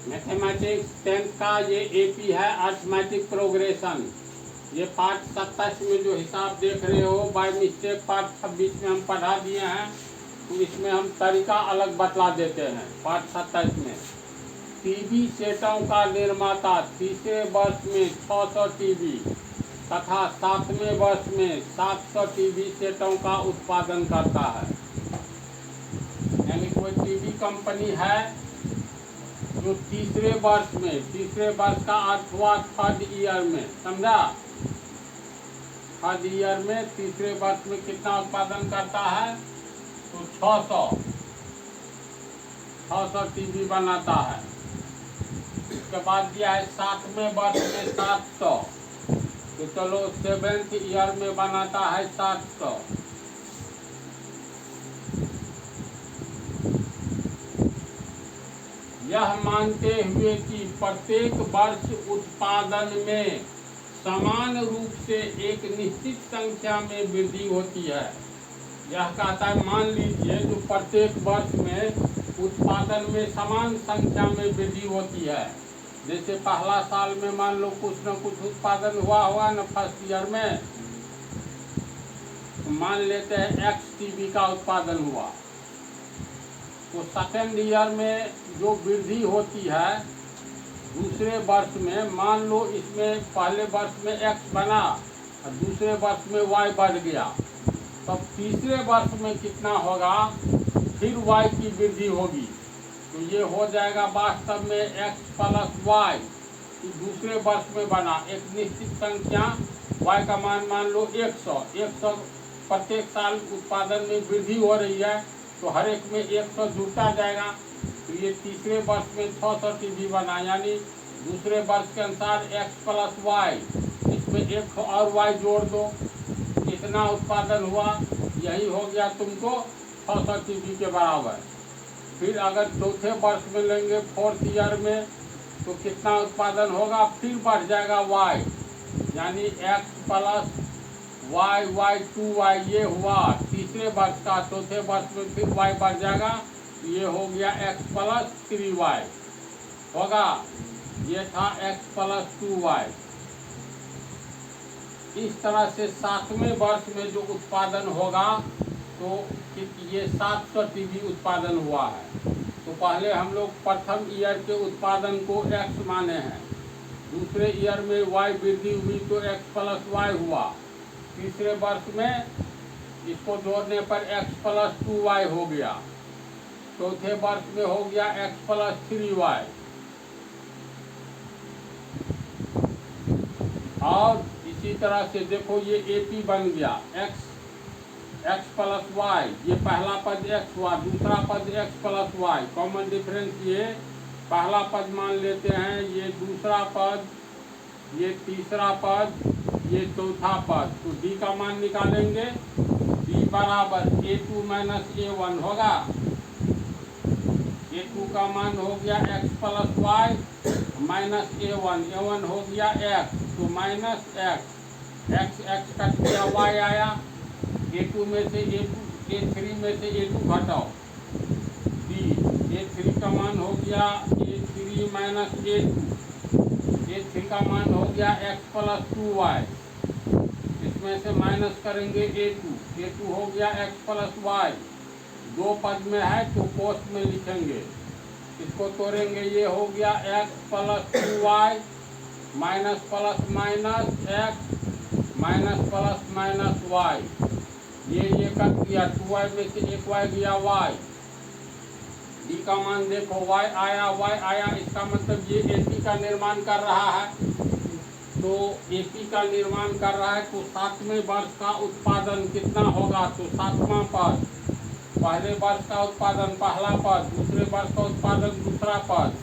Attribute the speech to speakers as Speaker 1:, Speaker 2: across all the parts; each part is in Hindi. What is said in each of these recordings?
Speaker 1: मैथमेटिक्स 10th का ये एपी है, अर्थमेटिक प्रोग्रेशन। ये पार्ट 27 में जो हिसाब देख रहे हो बाय मिस्टेक पार्ट 26 में हम पढ़ा दिए हैं, तो इसमें हम तरीका अलग बतला देते हैं। पार्ट 27 में टीवी सेटों का निर्माता तीसरे वर्ष में 600 टीवी तथा 7वें वर्ष में 700 टीवी सेटों का उत्पादन करता है। यानी कोई टीवी कंपनी है जो तीसरे वर्ष का अर्थ हुआ थर्ड ईयर में, समझा? थर्ड ईयर में तीसरे वर्ष में कितना उत्पादन करता है? तो 600 टीवी बनाता है। उसके बाद दिया है 7वें वर्ष में 700, तो चलो 7th ईयर में बनाता है 700। यह मानते हुए कि प्रत्येक वर्ष उत्पादन में समान रूप से एक निश्चित संख्या में वृद्धि होती है। यह कहता है मान लीजिए जो प्रत्येक वर्ष में उत्पादन में समान संख्या में वृद्धि होती है। जैसे पहला साल में मान लो कुछ न कुछ उत्पादन हुआ न फर्स्ट ईयर में, तो मान लेते हैं एक्स टीवी का उत्पादन हुआ, तो सेकेंड ईयर में जो वृद्धि होती है दूसरे वर्ष में, मान लो इसमें पहले वर्ष में x बना और दूसरे वर्ष में y बढ़ गया, तब तीसरे वर्ष में कितना होगा? फिर y की वृद्धि होगी, तो ये हो जाएगा वास्तव में x प्लस y। दूसरे वर्ष में बना एक निश्चित संख्या y का मान लो 100 प्रत्येक साल उत्पादन में वृद्धि हो रही है, तो हर एक में 100 जुड़ता जाएगा। तो ये तीसरे वर्ष में 600 टीवी बना, यानी दूसरे वर्ष के अनुसार x प्लस y, इसमें एक और y जोड़ दो, कितना उत्पादन हुआ? यही हो गया तुमको 600 टीवी के बराबर। फिर अगर चौथे वर्ष में लेंगे फोर्थ ईयर में, तो कितना उत्पादन होगा? फिर बढ़ जाएगा y, यानी x प्लस y 2y, ये हुआ तीसरे वर्ष का। चौथे वर्ष में फिर y बढ़ जाएगा, ये हो गया x प्लस 3y होगा। ये था x प्लस 2y। इस तरह से 7वें वर्ष में जो उत्पादन होगा, तो ये 700 टीवी उत्पादन हुआ है। तो पहले हम लोग प्रथम ईयर के उत्पादन को x माने हैं, दूसरे ईयर में y वृद्धि हुई तो x प्लस y हुआ, तीसरे वर्ष में इसको जोड़ने पर x प्लस 2y हो गया, चौथे वर्ष में हो गया x प्लस 3y। और इसी तरह से देखो ये AP बन गया x प्लस y, ये पहला पद x हुआ, दूसरा पद x plus y, common difference ये पहला पद मान लेते हैं, ये दूसरा पद, ये तीसरा पद, ये चौथा पद। तो d का मान निकालेंगे, d बराबर a2 माइनस a1 होगा। a2 का मान हो गया x plus y minus a1 हो गया x, तो माइनस x कट गया y आया, a2 में से a3 में से a2 घटाओ, d a3 का मान हो गया a3 माइनस a3 का मान हो गया x प्लस 2y, इसमें से माइनस करेंगे a2 हो गया x प्लस y, दो पद में है तो पोस्ट में लिखेंगे, इसको तोड़ेंगे, ये हो गया x plus 2y minus plus minus x minus plus minus y, ये कट गया, 2y में से एक y गया y, d का मान देखो y आया, इसका मतलब ये AP का निर्माण कर रहा है। तो AP का निर्माण कर रहा है, तो 7वें वर्ष का उत्पादन कितना होगा? तो 7वां पद, पहले वर्ष का उत्पादन पहला पद, दूसरे वर्ष का उत्पादन दूसरा पद,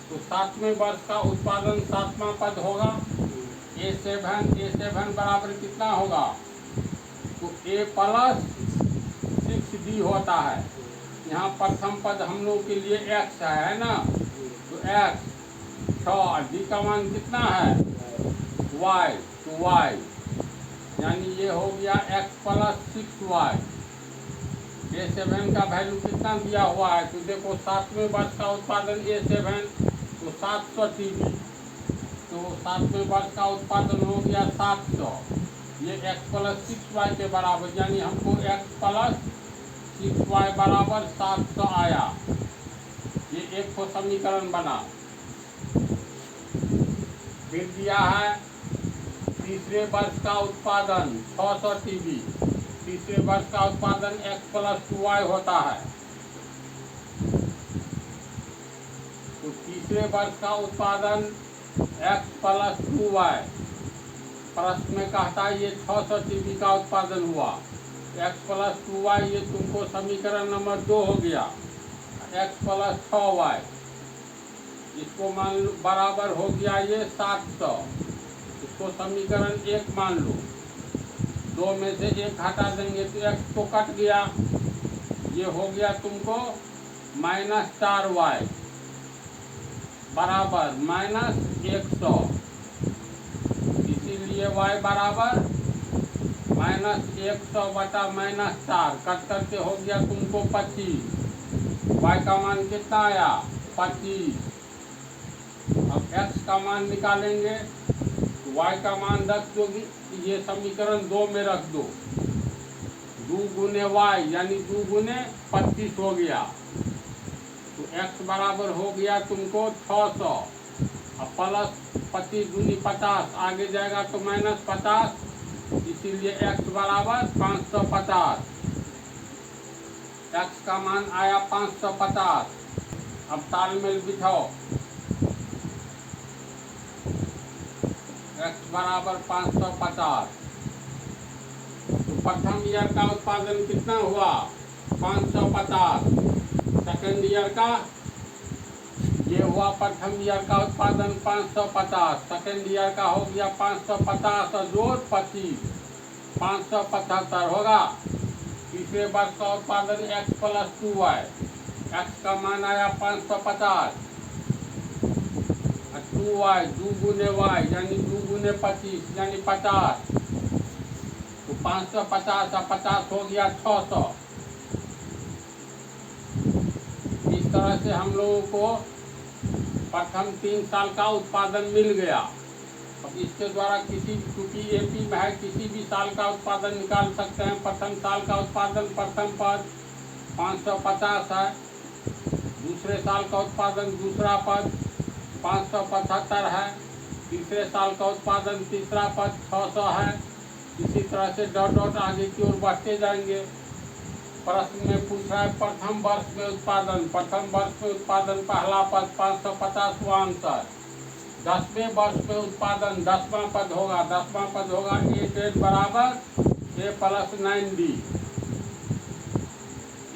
Speaker 1: तो 7वें वर्ष का उत्पादन 7वां पद होगा। A7 बराबर कितना होगा? तो A प्लस 6D होता है। यहाँ प्रथम पद हम लोग के लिए x है ना, तो x 6, d का मान कितना है? y, तो y, यानी ये हो गया x प्लस 6y। A7 का वैल्यू कितना दिया हुआ है, तो देखो 7वें वर्ष का उत्पादन A7 तो 700 TB, तो 7वें वर्ष का उत्पादन हो गया 700, ये x प्लस 6y के बराबर, यानी हमको x प्लस 6y बराबर 700 आया। ये एक को समीकरण बना। फिर दिया है तीसरे वर्ष का उत्पादन 600 TB, तीसरे वर्ष का उत्पादन x प्लस 2y होता है, तो तीसरे वर्ष का उत्पादन x प्लस 2y, प्रश्न में कहता है ये 600 TB का उत्पादन हुआ, x प्लस 2y ये तुमको समीकरण नंबर 2 हो गया, x प्लस 6y इसको मान लो बराबर हो गया ये 700, इसको समीकरण 1 मान लो, 2 में से 1 हटा देंगे तो x तो कट गया, ये हो गया तुमको -4y बराबर -100, इसीलिए y बराबर -100 बटा -4 कट करके हो गया तुमको 25, y का मान कितना आया 25। अब x का मान निकालेंगे तो y का मान रख दोगी, ये समीकरण 2 में रख दो, 2 गुने y यानी 2 गुने 25 हो गया, तो x बराबर हो गया तुमको 600, अब प्लस 25 दूनी 50 आगे जाएगा तो -50, इसीलिए x बराबर 550, x का मान आया 550। अब तालमेल बिठाओ, x बराबर 550, तो प्रथम ईयर का उत्पादन कितना हुआ 550, सेकेंड ईयर का ये हुआ प्रथम ईयर का उत्पादन 550, सेकेंड ईयर का हो गया 550 और जोड़ 25 575 होगा। तीसरे वर्ष का उत्पादन x प्लस 2y, x का मान आया 550, 2y 2 गुने y यानी 2 गुने 25 यानी 50, तो 550 और 50 हो गया 600। इस तरह से हम लोगों को प्रथम 3 साल का उत्पादन मिल गया। अब इसके द्वारा किसी क्योंकि एपी में है किसी भी साल का उत्पादन निकाल सकते हैं। प्रथम साल का उत्पादन प्रथम पद 550 है, दूसरे साल का उत्पादन दूसरा पद 575 है, तीसरे साल का उत्पादन तीसरा पद 600 है। इसी तरह से डॉट डॉट आगे की ओर बढ़ते जाएंगे। प्रश्न में पूछा है प्रथम वर्ष में उत्पादन, प्रथम वर्ष में उत्पादन पहला पद 550 हुआ आंसर। 10वें वर्ष में उत्पादन 10वां पद होगा, 10वां पद होगा A10 बराबर A प्लस 9D,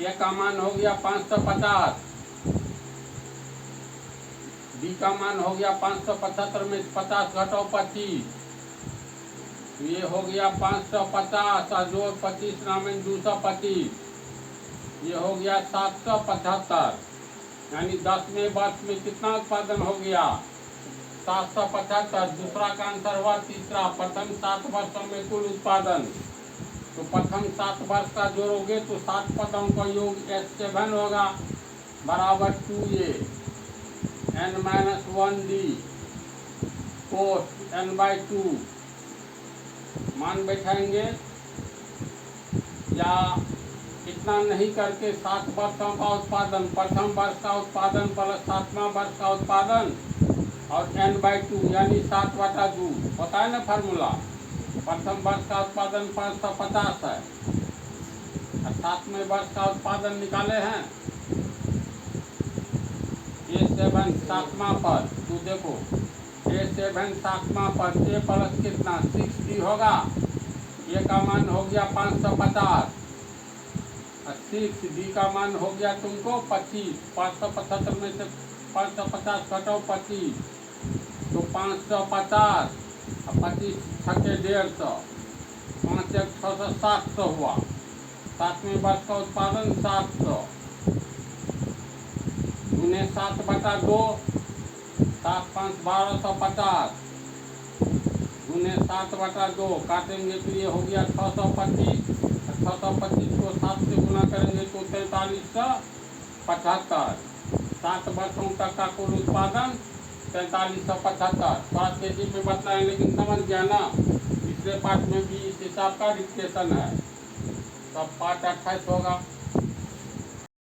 Speaker 1: A का मान हो गया 550, B का मान हो गया 575 में 50 घटाओ 25, ये हो गया 550 और जोड़ 25 नाम 225, ये हो गया 775, यानी 10वें वर्ष में कितना उत्पादन हो गया 775। दूसरा का आंसर हुआ तीसरा, प्रथम 7 वर्षों में कुल उत्पादन, तो प्रथम 7 वर्ष का जोड़ोगे तो 7 पदों का योग S7 होगा बराबर 2A n-1D कोस n/2 मान बैठाएंगे, या इतना नहीं करके 7 वर्षों का उत्पादन, प्रथम वर्ष का उत्पादन प्लस 7वां वर्ष का उत्पादन और n/2 यानी 7/2 होता है ना फार्मूला। प्रथम वर्ष का उत्पादन 550 है और 7वें वर्ष का उत्पादन निकाले हैं A7 7वां पद, तो देखो A7 7वां पद A प्लस कितना 6D होगा, A का मान हो गया 550 और 6D का मान हो गया तुमको 25, 575 में से 550 घटाओ 25 तो 550 और 25 छके 150, 5 1 600 700 हुआ। 7वें वर्ष का उत्पादन 700 गुने 7/2, 7 5 1250 गुने 7/2 काटेंगे तो ये हो गया 625, 625 को 7 से गुना करेंगे तो 4375। 7 वर्षों तक का कुल उत्पादन 4375। 5 केजी में बताएं, लेकिन समझ गया ना। पिछले पाठ में भी इस हिसाब का डिक्टेशन है, तब पाठ 28 होगा।